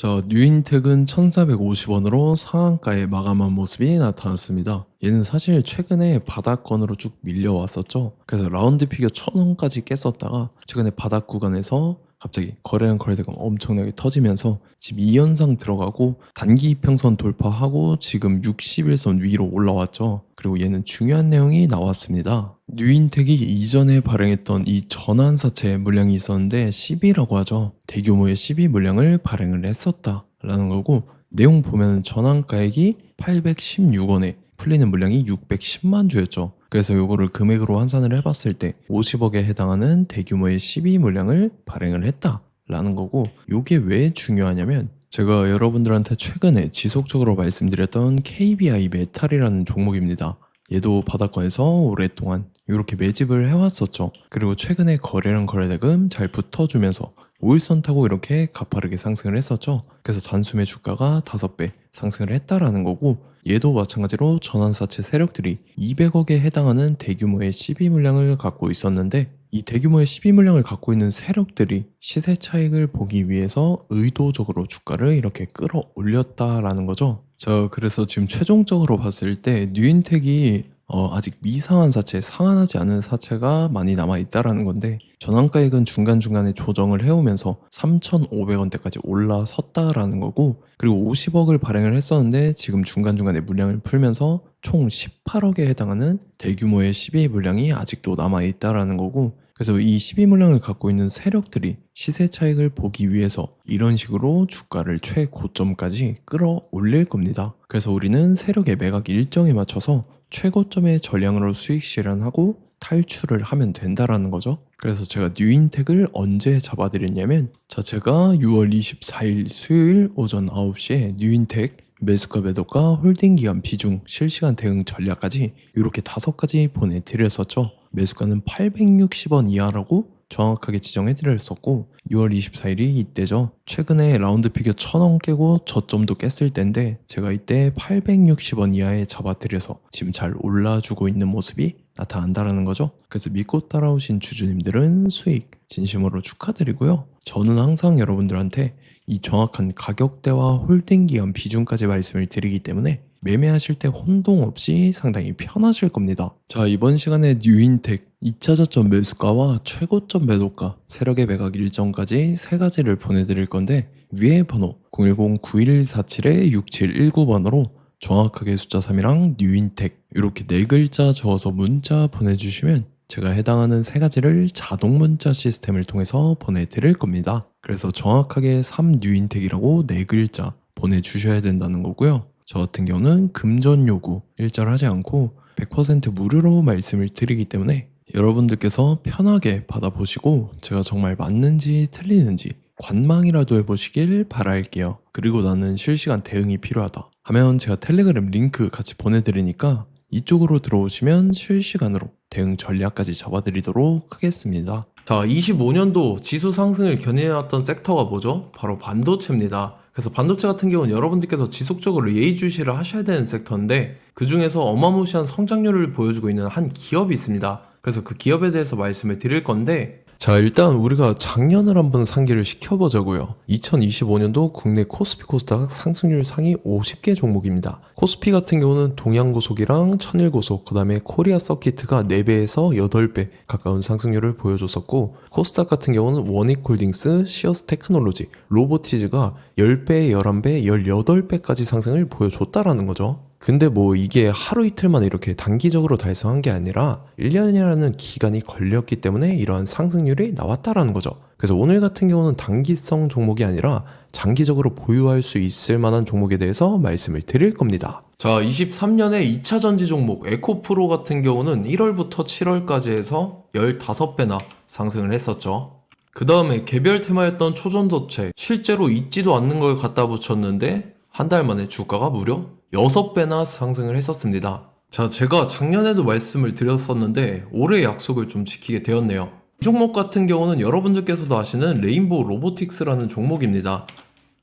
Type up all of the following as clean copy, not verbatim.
자, 뉴인텍은 1,450원으로 상한가에 마감한 모습이 나타났습니다. 얘는 사실 최근에 바닥권으로 쭉 밀려왔었죠. 그래서 라운드 피겨 1,000원까지 깼었다가 최근에 바닥 구간에서 갑자기 거래량 거래대금 엄청나게 터지면서 지금 2연상 들어가고 단기 이평선 돌파하고 지금 60일선 위로 올라왔죠. 그리고 얘는 중요한 내용이 나왔습니다. 뉴인텍이 이전에 발행했던 이 전환사채 물량이 있었는데 10이라고 하죠. 대규모의 12 물량을 발행을 했었다라는 거고, 내용 보면 전환가액이 816원에 풀리는 물량이 610만 주였죠. 그래서 요거를 금액으로 환산을 해봤을 때 50억에 해당하는 대규모의 12 물량을 발행을 했다라는 거고, 요게 왜 중요하냐면 제가 여러분들한테 최근에 지속적으로 말씀드렸던 KBI 메탈이라는 종목입니다. 얘도 바닥권에서 오랫동안 이렇게 매집을 해왔었죠. 그리고 최근에 거래량 거래대금 잘 붙어주면서 5일선 타고 이렇게 가파르게 상승을 했었죠. 그래서 단숨에 주가가 5배 상승을 했다라는 거고, 얘도 마찬가지로 전환사채 세력들이 200억에 해당하는 대규모의 12 물량을 갖고 있었는데, 이 대규모의 12 물량을 갖고 있는 세력들이 시세 차익을 보기 위해서 의도적으로 주가를 이렇게 끌어올렸다라는 거죠. 자, 그래서 지금 최종적으로 봤을 때 뉴인텍이 아직 미상한 사채, 상한하지 않은 사채가 많이 남아있다라는 건데, 전환가액은 중간중간에 조정을 해오면서 3,500원대까지 올라섰다라는 거고, 그리고 50억을 발행을 했었는데 지금 중간중간에 물량을 풀면서 총 18억에 해당하는 대규모의 12 물량이 아직도 남아있다라는 거고, 그래서 이 12 물량을 갖고 있는 세력들이 시세 차익을 보기 위해서 이런 식으로 주가를 최고점까지 끌어올릴 겁니다. 그래서 우리는 세력의 매각 일정에 맞춰서 최고점의 전량으로 수익 실현하고 탈출을 하면 된다라는 거죠. 그래서 제가 뉴인텍을 언제 잡아드렸냐면, 자, 제가 6월 24일 수요일 오전 9시에 뉴인텍 매수가 매도가 홀딩 기간 비중 실시간 대응 전략까지 이렇게 5가지 보내드렸었죠. 매수가는 860원 이하라고 정확하게 지정해 드렸었고, 6월 24일이 이때죠. 최근에 라운드 피겨 1,000원 깨고 저점도 깼을 때인데 제가 이때 860원 이하에 잡아드려서 지금 잘 올라주고 있는 모습이 나타난다는 거죠. 그래서 믿고 따라오신 주주님들은 수익 진심으로 축하드리고요. 저는 항상 여러분들한테 이 정확한 가격대와 홀딩 기간 비중까지 말씀을 드리기 때문에 매매하실 때 혼동 없이 상당히 편하실 겁니다. 자, 이번 시간에 뉴인텍 2차 저점 매수가와 최고점 매도가, 세력의 매각 일정까지 3가지를 보내드릴 건데, 위에 번호 010-9147-6719번으로 정확하게 숫자 3이랑 뉴인텍 이렇게 4글자 적어서 문자 보내주시면 제가 해당하는 3가지를 자동 문자 시스템을 통해서 보내드릴 겁니다. 그래서 정확하게 3뉴인텍이라고 4글자 보내주셔야 된다는 거고요. 저 같은 경우는 금전 요구 일절 하지 않고 100% 무료로 말씀을 드리기 때문에 여러분들께서 편하게 받아보시고 제가 정말 맞는지 틀리는지 관망이라도 해보시길 바랄게요. 그리고 나는 실시간 대응이 필요하다 하면 제가 텔레그램 링크 같이 보내드리니까 이쪽으로 들어오시면 실시간으로 대응 전략까지 잡아드리도록 하겠습니다. 자, 25년도 지수 상승을 견인해왔던 섹터가 뭐죠? 바로 반도체입니다. 그래서 반도체 같은 경우는 여러분들께서 지속적으로 예의주시를 하셔야 되는 섹터인데, 그 중에서 어마무시한 성장률을 보여주고 있는 한 기업이 있습니다. 그래서 그 기업에 대해서 말씀을 드릴 건데, 자, 일단 우리가 작년을 한번 상기를 시켜보자고요. 2025년도 국내 코스피 코스닥 상승률 상위 50개 종목입니다. 코스피 같은 경우는 동양고속이랑 천일고속, 그 다음에 코리아 서키트가 4배에서 8배 가까운 상승률을 보여줬었고, 코스닥 같은 경우는 원익홀딩스, 시어스 테크놀로지, 로보티즈가 10배, 11배, 18배까지 상승을 보여줬다라는 거죠. 근데 뭐 이게 하루 이틀만 이렇게 단기적으로 달성한 게 아니라 1년이라는 기간이 걸렸기 때문에 이러한 상승률이 나왔다라는 거죠. 그래서 오늘 같은 경우는 단기성 종목이 아니라 장기적으로 보유할 수 있을 만한 종목에 대해서 말씀을 드릴 겁니다. 자, 23년에 2차 전지 종목 에코프로 같은 경우는 1월부터 7월까지 해서 15배나 상승을 했었죠. 그 다음에 개별 테마였던 초전도체, 실제로 있지도 않는 걸 갖다 붙였는데 한 달 만에 주가가 무려 6배나 상승을 했었습니다. 자, 제가 작년에도 말씀을 드렸었는데 올해 약속을 좀 지키게 되었네요. 이 종목 같은 경우는 여러분들께서도 아시는 레인보우 로보틱스라는 종목입니다.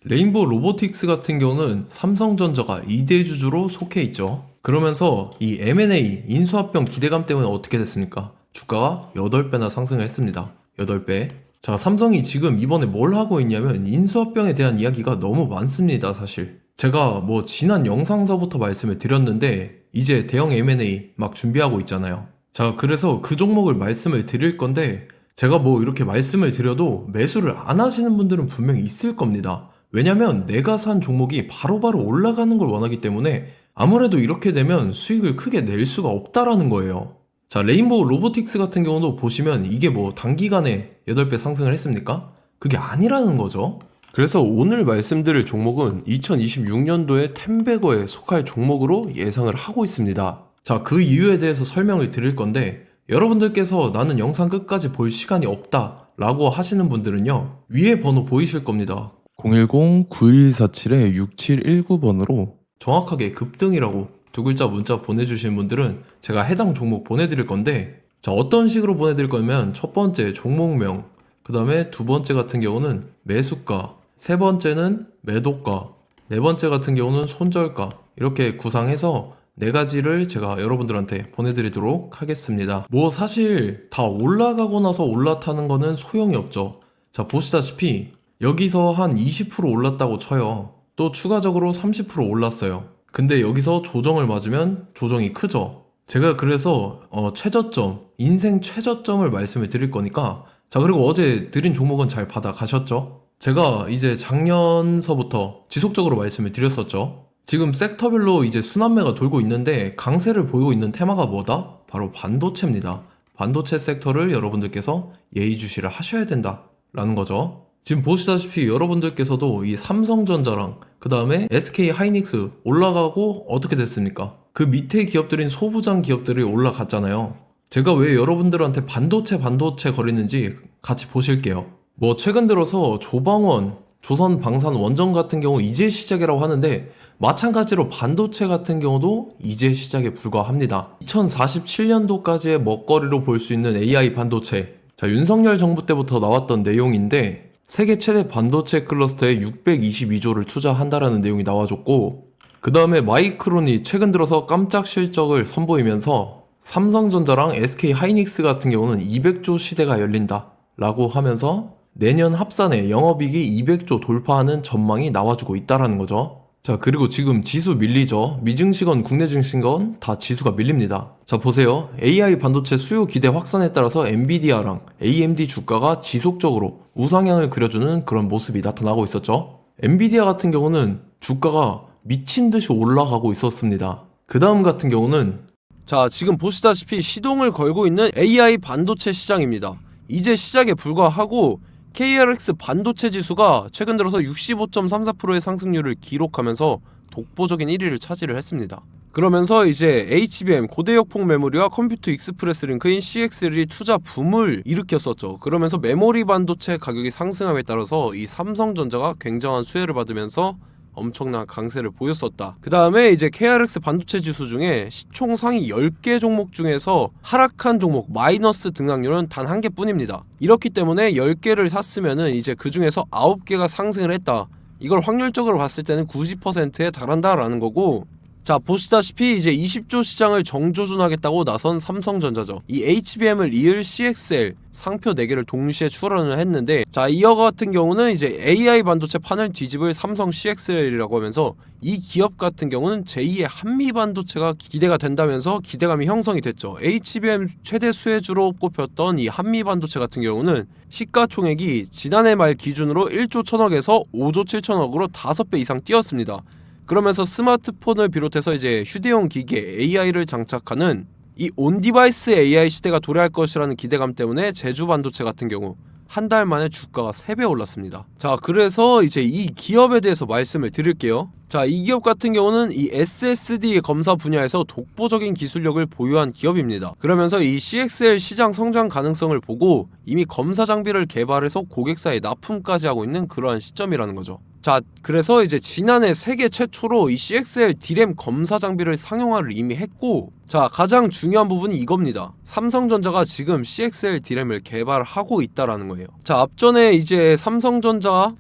레인보우 로보틱스 같은 경우는 삼성전자가 2대 주주로 속해 있죠. 그러면서 이 M&A 인수합병 기대감 때문에 어떻게 됐습니까? 주가가 8배나 상승을 했습니다. 8배. 자, 삼성이 지금 이번에 뭘 하고 있냐면 인수합병에 대한 이야기가 너무 많습니다, 사실. 제가 뭐 지난 영상서부터 말씀을 드렸는데 이제 대형 M&A 막 준비하고 있잖아요. 자, 그래서 그 종목을 말씀을 드릴 건데 제가 뭐 이렇게 말씀을 드려도 매수를 안 하시는 분들은 분명히 있을 겁니다. 왜냐면 내가 산 종목이 바로바로 올라가는 걸 원하기 때문에 아무래도 이렇게 되면 수익을 크게 낼 수가 없다라는 거예요. 자, 레인보우 로보틱스 같은 경우도 보시면 이게 뭐 단기간에 8배 상승을 했습니까? 그게 아니라는 거죠. 그래서 오늘 말씀드릴 종목은 2026년도에 템베거에 속할 종목으로 예상을 하고 있습니다. 자, 그 이유에 대해서 설명을 드릴 건데 여러분들께서 나는 영상 끝까지 볼 시간이 없다 라고 하시는 분들은요, 위에 번호 보이실 겁니다. 010-9147-6719번으로 정확하게 급등이라고 두 글자 문자 보내주신 분들은 제가 해당 종목 보내드릴 건데, 자, 어떤 식으로 보내드릴 거냐면 첫 번째 종목명, 그 다음에 두 번째 같은 경우는 매수가, 세 번째는 매도가, 네 번째 같은 경우는 손절가, 이렇게 구상해서 네 가지를 제가 여러분들한테 보내드리도록 하겠습니다. 뭐 사실 다 올라가고 나서 올라타는 거는 소용이 없죠. 자, 보시다시피 여기서 한 20% 올랐다고 쳐요. 또 추가적으로 30% 올랐어요. 근데 여기서 조정을 맞으면 조정이 크죠. 제가 그래서 최저점, 인생 최저점을 말씀을 드릴 거니까, 자, 그리고 어제 드린 종목은 잘 받아가셨죠? 제가 이제 작년서부터 지속적으로 말씀을 드렸었죠. 지금 섹터별로 이제 순환매가 돌고 있는데 강세를 보이고 있는 테마가 뭐다? 바로 반도체입니다. 반도체 섹터를 여러분들께서 예의주시를 하셔야 된다라는 거죠. 지금 보시다시피 여러분들께서도 이 삼성전자랑 그 다음에 SK 하이닉스 올라가고 어떻게 됐습니까? 그 밑에 기업들인 소부장 기업들이 올라갔잖아요. 제가 왜 여러분들한테 반도체 거리는지 같이 보실게요. 뭐 최근 들어서 조방원, 조선방산 원전 같은 경우 이제 시작이라고 하는데 마찬가지로 반도체 같은 경우도 이제 시작에 불과합니다. 2047년도까지의 먹거리로 볼 수 있는 AI 반도체. 자, 윤석열 정부 때부터 나왔던 내용인데 세계 최대 반도체 클러스터에 622조를 투자한다라는 내용이 나와줬고, 그 다음에 마이크론이 최근 들어서 깜짝 실적을 선보이면서 삼성전자랑 SK 하이닉스 같은 경우는 200조 시대가 열린다 라고 하면서 내년 합산에 영업이익이 200조 돌파하는 전망이 나와주고 있다라는 거죠. 자, 그리고 지금 지수 밀리죠. 미증시건 국내 증시건 다 지수가 밀립니다. 자, 보세요. AI 반도체 수요 기대 확산에 따라서 엔비디아랑 AMD 주가가 지속적으로 우상향을 그려주는 그런 모습이 나타나고 있었죠. 엔비디아 같은 경우는 주가가 미친 듯이 올라가고 있었습니다. 그 다음 같은 경우는, 자, 지금 보시다시피 시동을 걸고 있는 AI 반도체 시장입니다. 이제 시작에 불과하고 KRX 반도체 지수가 최근 들어서 65.34%의 상승률을 기록하면서 독보적인 1위를 차지를 했습니다. 그러면서 이제 HBM 고대역폭 메모리와 컴퓨터 익스프레스 링크인 CXL이 투자 붐을 일으켰었죠. 그러면서 메모리 반도체 가격이 상승함에 따라서 이 삼성전자가 굉장한 수혜를 받으면서 엄청난 강세를 보였었다. 그 다음에 이제 KRX 반도체 지수 중에 시총 상위 10개 종목 중에서 하락한 종목 마이너스 등락률은 단 1개 뿐입니다. 이렇기 때문에 10개를 샀으면은 이제 그 중에서 9개가 상승을 했다. 이걸 확률적으로 봤을 때는 90%에 달한다라는 거고, 자, 보시다시피 이제 20조 시장을 정조준하겠다고 나선 삼성전자죠. 이 HBM을 이을 CXL 상표 4개를 동시에 출원을 했는데, 자, 이어 같은 경우는 이제 AI 반도체 판을 뒤집을 삼성 CXL이라고 하면서 이 기업 같은 경우는 제2의 한미 반도체가 기대가 된다면서 기대감이 형성이 됐죠. HBM 최대 수혜주로 꼽혔던 이 한미 반도체 같은 경우는 시가총액이 지난해 말 기준으로 1조 1000억에서 5조 7천억으로 5배 이상 뛰었습니다. 그러면서 스마트폰을 비롯해서 이제 휴대용 기기에 AI를 장착하는 이 온디바이스 AI 시대가 도래할 것이라는 기대감 때문에 제주 반도체 같은 경우 한 달 만에 주가가 3배 올랐습니다. 자, 그래서 이제 이 기업에 대해서 말씀을 드릴게요. 자, 이 기업 같은 경우는 이 SSD 검사 분야에서 독보적인 기술력을 보유한 기업입니다. 그러면서 이 CXL 시장 성장 가능성을 보고 이미 검사 장비를 개발해서 고객사에 납품까지 하고 있는 그러한 시점이라는 거죠. 자, 그래서 이제 지난해 세계 최초로 이 CXL D램 검사 장비를 상용화를 이미 했고, 자, 가장 중요한 부분이 이겁니다. 삼성전자가 지금 CXL D램을 개발하고 있다라는 거예요. 자, 앞전에 이제 삼성전자가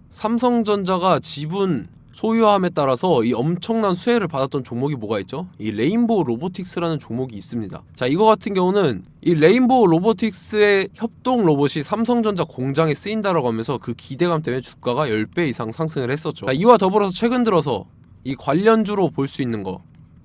지분 소유함에 따라서 이 엄청난 수혜를 받았던 종목이 뭐가 있죠? 이 레인보우 로보틱스라는 종목이 있습니다. 자, 이거 같은 경우는 이 레인보우 로보틱스의 협동 로봇이 삼성전자 공장에 쓰인다라고 하면서 그 기대감 때문에 주가가 10배 이상 상승을 했었죠. 자, 이와 더불어서 최근 들어서 이 관련주로 볼 수 있는 거,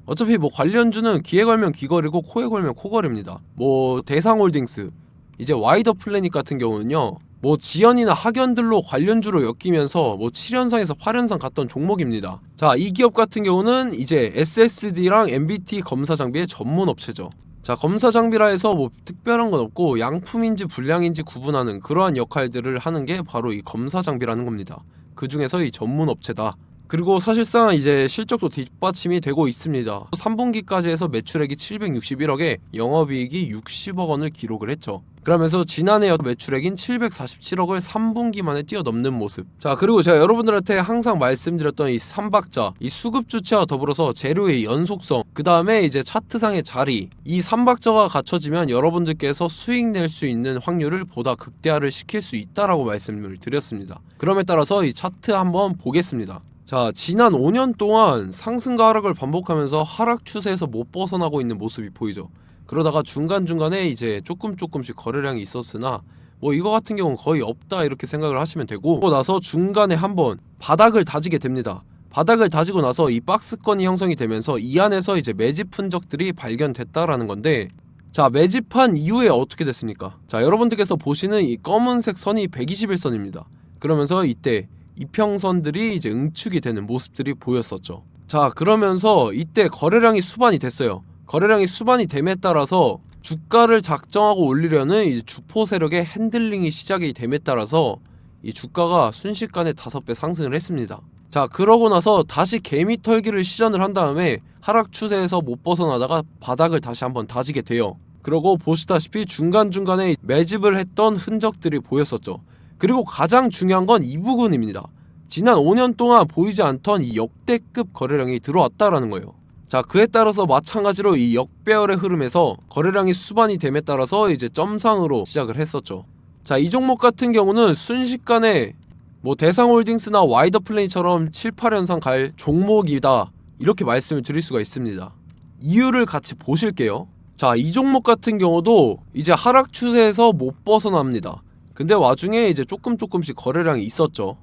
어차피 뭐 관련주는 귀에 걸면 귀걸이고 코에 걸면 코걸입니다. 뭐 대상홀딩스, 이제 와이더 플래닛 같은 경우는요, 뭐 지연이나 학연들로 관련주로 엮이면서 뭐 7연상에서 8연상 갔던 종목입니다. 자, 이 기업 같은 경우는 이제 SSD랑 MBT 검사 장비의 전문 업체죠. 자, 검사 장비라 해서 뭐 특별한 건 없고 양품인지 불량인지 구분하는 그러한 역할들을 하는 게 바로 이 검사 장비라는 겁니다. 그 중에서 이 전문 업체다. 그리고 사실상 이제 실적도 뒷받침이 되고 있습니다. 3분기까지 해서 매출액이 761억에 영업이익이 60억 원을 기록을 했죠. 그러면서 지난해 매출액인 747억을 3분기 만에 뛰어넘는 모습. 자, 그리고 제가 여러분들한테 항상 말씀드렸던 이 3박자, 이 수급 주체와 더불어서 재료의 연속성, 그 다음에 이제 차트상의 자리, 이 3박자가 갖춰지면 여러분들께서 수익 낼 수 있는 확률을 보다 극대화를 시킬 수 있다라고 말씀을 드렸습니다. 그럼에 따라서 이 차트 한번 보겠습니다. 자, 지난 5년 동안 상승과 하락을 반복하면서 하락 추세에서 못 벗어나고 있는 모습이 보이죠. 그러다가 중간중간에 이제 조금씩 거래량이 있었으나 뭐 이거 같은 경우는 거의 없다 이렇게 생각을 하시면 되고, 그러고 나서 중간에 한번 바닥을 다지게 됩니다. 바닥을 다지고 나서 이 박스권이 형성이 되면서 이 안에서 이제 매집 흔적들이 발견됐다라는 건데, 자, 매집한 이후에 어떻게 됐습니까? 자, 여러분들께서 보시는 이 검은색 선이 121선입니다. 그러면서 이때 이평선들이 이제 응축이 되는 모습들이 보였었죠. 자, 그러면서 이때 거래량이 수반이 됐어요. 거래량이 수반이 됨에 따라서 주가를 작정하고 올리려는 이제 주포 세력의 핸들링이 시작이 됨에 따라서 이 주가가 순식간에 5배 상승을 했습니다. 자, 그러고 나서 다시 개미 털기를 시전을 한 다음에 하락 추세에서 못 벗어나다가 바닥을 다시 한번 다지게 돼요. 그러고 보시다시피 중간중간에 매집을 했던 흔적들이 보였었죠. 그리고 가장 중요한 건 이 부분입니다. 지난 5년 동안 보이지 않던 이 역대급 거래량이 들어왔다라는 거예요. 자, 그에 따라서 마찬가지로 이 역배열의 흐름에서 거래량이 수반이 됨에 따라서 이제 점상으로 시작을 했었죠. 자, 이 종목 같은 경우는 순식간에 뭐 대상홀딩스나 와이더 플레이처럼 7, 8연상 갈 종목이다 이렇게 말씀을 드릴 수가 있습니다. 이유를 같이 보실게요. 자, 이 종목 같은 경우도 이제 하락 추세에서 못 벗어납니다. 근데 와중에 이제 조금씩 거래량이 있었죠.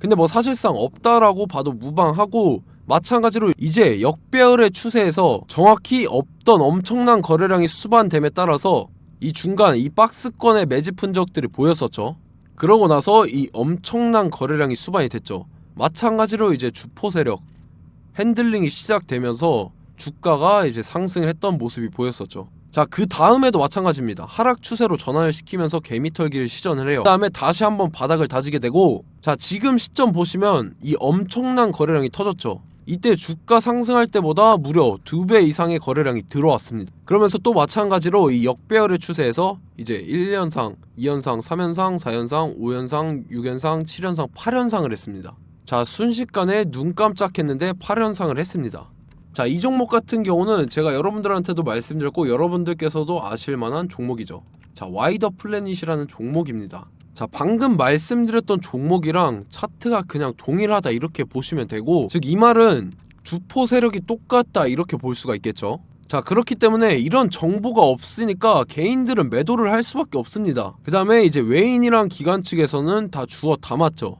근데 뭐 사실상 없다라고 봐도 무방하고, 마찬가지로 이제 역배열의 추세에서 정확히 없던 엄청난 거래량이 수반됨에 따라서 이 중간 이 박스권의 매집 흔적들이 보였었죠. 그러고 나서 이 엄청난 거래량이 수반이 됐죠. 마찬가지로 이제 주포 세력 핸들링이 시작되면서 주가가 이제 상승을 했던 모습이 보였었죠. 자, 그 다음에도 마찬가지입니다. 하락 추세로 전환을 시키면서 개미털기를 시전을 해요. 그 다음에 다시 한번 바닥을 다지게 되고, 자, 지금 시점 보시면 이 엄청난 거래량이 터졌죠. 이때 주가 상승할 때보다 무려 2배 이상의 거래량이 들어왔습니다. 그러면서 또 마찬가지로 이 역배열의 추세에서 이제 1연상, 2연상, 3연상, 4연상, 5연상, 6연상, 7연상, 8연상을 했습니다. 자, 순식간에 눈 깜짝했는데 8연상을 했습니다. 자, 이 종목 같은 경우는 제가 여러분들한테도 말씀드렸고 여러분들께서도 아실만한 종목이죠. 자, 와이더 플래닛이라는 종목입니다. 자, 방금 말씀드렸던 종목이랑 차트가 그냥 동일하다 이렇게 보시면 되고, 즉 이 말은 주포 세력이 똑같다 이렇게 볼 수가 있겠죠. 자, 그렇기 때문에 이런 정보가 없으니까 개인들은 매도를 할 수밖에 없습니다. 그 다음에 이제 외인이랑 기관 측에서는 다 주워 담았죠.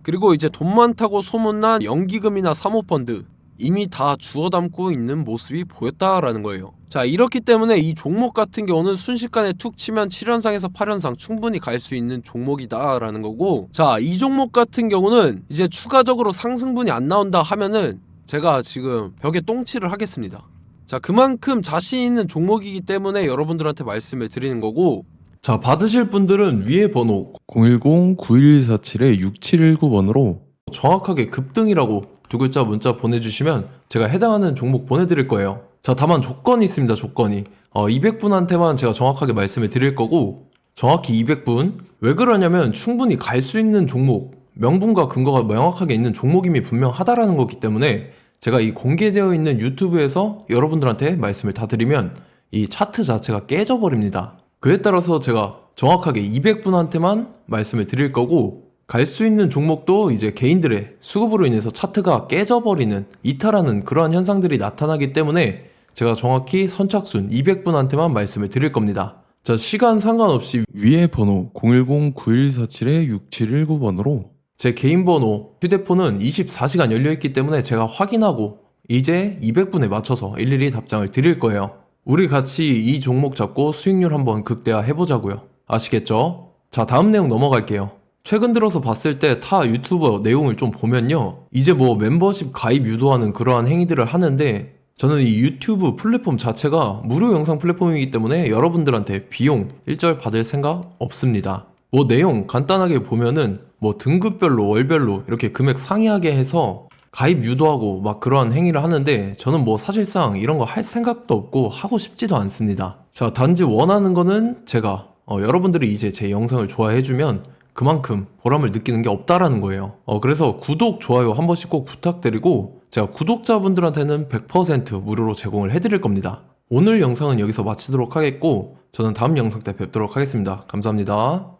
그리고 이제 돈 많다고 소문난 연기금이나 사모펀드 이미 다 주워 담고 있는 모습이 보였다라는 거예요. 자, 이렇기 때문에 이 종목 같은 경우는 순식간에 툭 치면 7연상에서 8연상 충분히 갈 수 있는 종목이다 라는 거고, 자, 이 종목 같은 경우는 이제 추가적으로 상승분이 안 나온다 하면은 제가 지금 벽에 똥칠을 하겠습니다. 자, 그만큼 자신 있는 종목이기 때문에 여러분들한테 말씀을 드리는 거고, 자, 받으실 분들은 위에 번호 010-9147-6719번으로 정확하게 급등이라고 2글자 문자 보내주시면 제가 해당하는 종목 보내드릴 거예요. 자, 다만 조건이 있습니다. 조건이 200분한테만 제가 정확하게 말씀을 드릴 거고, 정확히 200분. 왜 그러냐면 충분히 갈 수 있는 종목, 명분과 근거가 명확하게 있는 종목임이 분명하다라는 거기 때문에 제가 이 공개되어 있는 유튜브에서 여러분들한테 말씀을 다 드리면 이 차트 자체가 깨져버립니다. 그에 따라서 제가 정확하게 200분한테만 말씀을 드릴 거고, 갈 수 있는 종목도 이제 개인들의 수급으로 인해서 차트가 깨져버리는 이탈하는 그러한 현상들이 나타나기 때문에 제가 정확히 선착순 200분한테만 말씀을 드릴 겁니다. 자, 시간 상관없이 위에 번호 010-9147-6719번으로 제 개인 번호, 휴대폰은 24시간 열려있기 때문에 제가 확인하고 이제 200분에 맞춰서 일일이 답장을 드릴 거예요. 우리 같이 이 종목 잡고 수익률 한번 극대화 해보자고요. 아시겠죠? 자, 다음 내용 넘어갈게요. 최근 들어서 봤을 때 타 유튜버 내용을 좀 보면요, 이제 뭐 멤버십 가입 유도하는 그러한 행위들을 하는데, 저는 이 유튜브 플랫폼 자체가 무료 영상 플랫폼이기 때문에 여러분들한테 비용 일절 받을 생각 없습니다. 뭐 내용 간단하게 보면은 뭐 등급별로 월별로 이렇게 금액 상이하게 해서 가입 유도하고 막 그러한 행위를 하는데, 저는 뭐 사실상 이런 거 할 생각도 없고 하고 싶지도 않습니다. 자, 단지 원하는 거는 제가 여러분들이 이제 제 영상을 좋아해주면 그만큼 보람을 느끼는 게 없다라는 거예요. 그래서 구독, 좋아요 한 번씩 꼭 부탁드리고, 제가 구독자분들한테는 100% 무료로 제공을 해드릴 겁니다. 오늘 영상은 여기서 마치도록 하겠고, 저는 다음 영상 때 뵙도록 하겠습니다. 감사합니다.